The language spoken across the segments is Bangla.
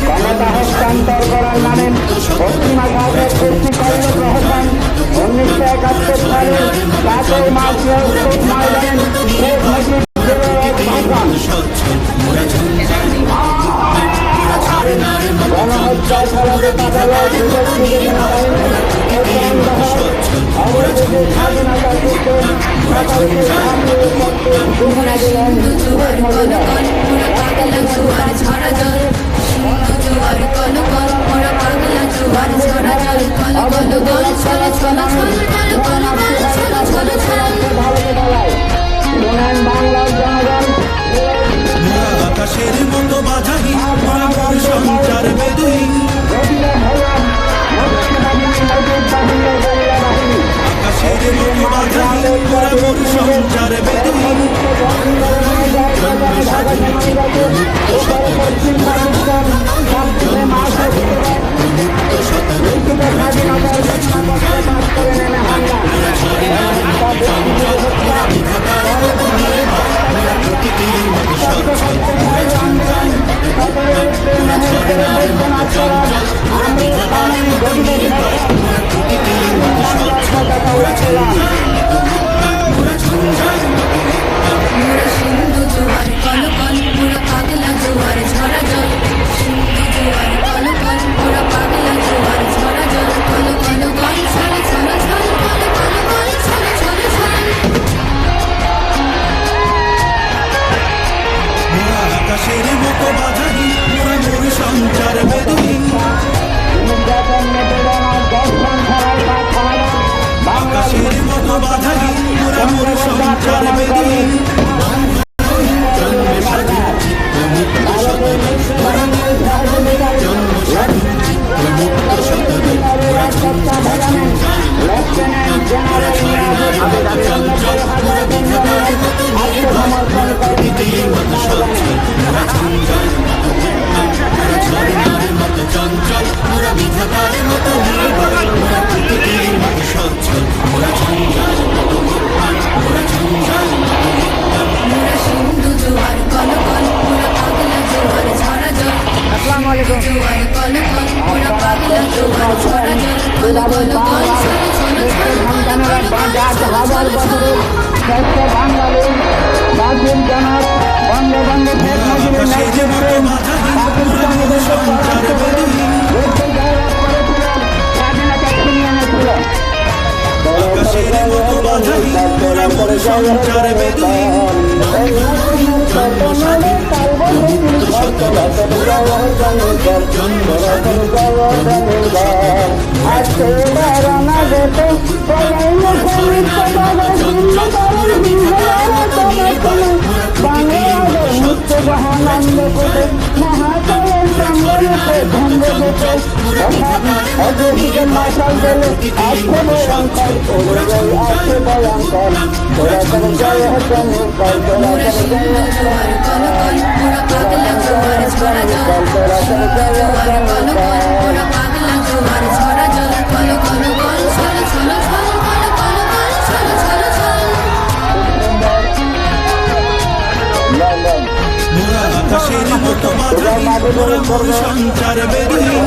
ক্ষমতা হস্তান্তর করার নামে পশ্চিমা ভারতের সৃষ্টি করল প্রহসন। 1971 সালে 7 মার্চ ময়দানে শেখ মুজিব গণহত্যা চালাতে পাঠালো বিদেশ অবশেষে স্বাধীনতা যুদ্ধে সকলকে সামনে করতে ঘোষণা দিলেন শেখ বাংলার জনগণ আকাশের মতো বাজাই সঞ্চার বেদুইন আকাশের মতো বাজাই সঞ্চার বেদুইন আকাশের মতো বাজাই সঞ্চার বেদুইন আকাশের মতো বাজাই সঞ্চার বেদুইন সঞ্চার বেদুইন আকাশের মতো বাজাই সঞ্চার বেদুইন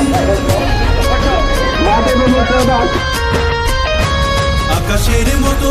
আকাশের মতো